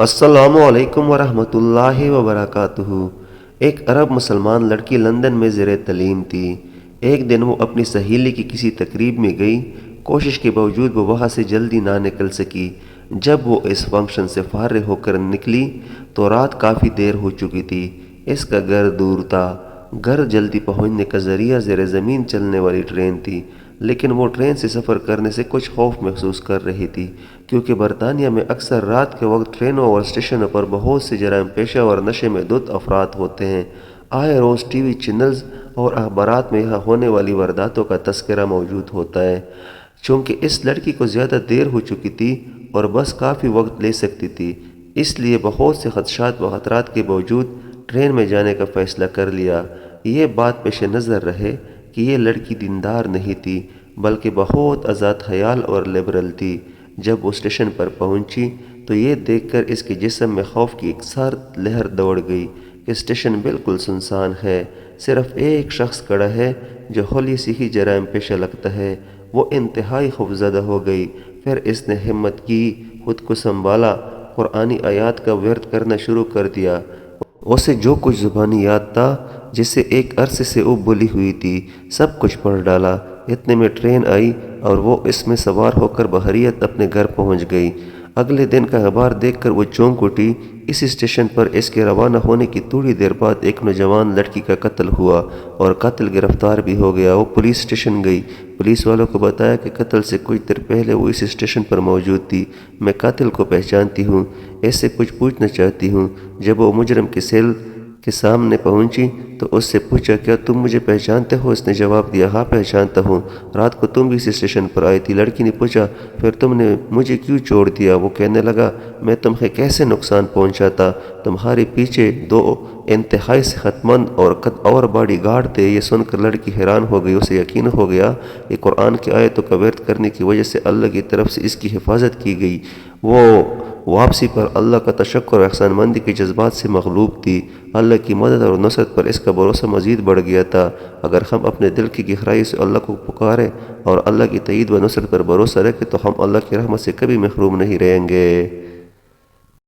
السلام علیکم ورحمۃ اللہ وبرکاتہ۔ ایک عرب مسلمان لڑکی لندن میں زیر تعلیم تھی۔ ایک دن وہ اپنی سہیلی کی کسی تقریب میں گئی۔ کوشش کے باوجود وہ وہاں سے جلدی نہ نکل سکی۔ جب وہ اس فنکشن سے فارغ ہو کر نکلی تو رات کافی دیر ہو چکی تھی۔ اس کا گھر دور تھا۔ گھر جلدی پہنچنے کا ذریعہ زیر زمین چلنے والی ٹرین تھی، لیکن وہ ٹرین سے سفر کرنے سے کچھ خوف محسوس کر رہی تھی، کیونکہ برطانیہ میں اکثر رات کے وقت ٹرینوں اور اسٹیشنوں پر بہت سے جرائم پیشہ اور نشے میں دھت افراد ہوتے ہیں۔ آئے روز ٹی وی چینلز اور اخبارات میں یہاں ہونے والی وارداتوں کا تذکرہ موجود ہوتا ہے۔ چونکہ اس لڑکی کو زیادہ دیر ہو چکی تھی اور بس کافی وقت لے سکتی تھی، اس لیے بہت سے خدشات و خطرات کے باوجود ٹرین میں جانے کا فیصلہ کر لیا۔ یہ بات پیش نظر رہے کہ یہ لڑکی دیندار نہیں تھی، بلکہ بہت آزاد خیال اور لبرل تھی۔ جب وہ اسٹیشن پر پہنچی تو یہ دیکھ کر اس کے جسم میں خوف کی اکسار لہر دوڑ گئی کہ اسٹیشن بالکل سنسان ہے، صرف ایک شخص کھڑا ہے جو ہولی سے ہی جرائم پیشہ لگتا ہے۔ وہ انتہائی خوفزدہ ہو گئی۔ پھر اس نے ہمت کی، خود کو سنبھالا، قرآنی آیات کا ورد کرنا شروع کر دیا۔ اسے جو کچھ زبانی یاد تھا، جسے ایک عرصے سے وہ بھولی ہوئی تھی، سب کچھ پڑھ ڈالا۔ اتنے میں ٹرین آئی اور وہ اس میں سوار ہو کر بحریت اپنے گھر پہنچ گئی۔ اگلے دن کا اخبار دیکھ کر وہ چونک اٹھی۔ اس اسٹیشن پر اس کے روانہ ہونے کی تھوڑی دیر بعد ایک نوجوان لڑکی کا قتل ہوا اور قاتل گرفتار بھی ہو گیا۔ وہ پولیس اسٹیشن گئی، پولیس والوں کو بتایا کہ قتل سے کچھ دیر پہلے وہ اس اسٹیشن پر موجود تھی، میں قاتل کو پہچانتی ہوں، اس سے کچھ پوچھنا چاہتی ہوں۔ جب وہ مجرم کی سیل کے سامنے پہنچی تو اس سے پوچھا، کیا تم مجھے پہچانتے ہو؟ اس نے جواب دیا، ہاں پہچانتا ہوں، رات کو تم بھی اس اسٹیشن پر آئی تھی۔ لڑکی نے پوچھا، پھر تم نے مجھے کیوں چھوڑ دیا؟ وہ کہنے لگا، میں تمہیں کیسے نقصان پہنچاتا؟ تمہارے پیچھے دو انتہائی صحت مند اور باڈی گارڈ تھے۔ یہ سن کر لڑکی حیران ہو گئی۔ اسے یقین ہو گیا کہ قرآن کی آیتوں کا ورد کرنے کی وجہ سے اللہ کی طرف سے اس کی حفاظت کی گئی۔ وہ واپسی پر اللہ کا تشکر اور احسان مندی کے جذبات سے مغلوب تھی۔ اللہ کی مدد اور نصرت پر اس کا بھروسہ مزید بڑھ گیا تھا۔ اگر ہم اپنے دل کی گہرائی سے اللہ کو پکاریں اور اللہ کی تائید و نصرت پر بھروسہ رکھیں تو ہم اللہ کی رحمت سے کبھی محروم نہیں رہیں گے۔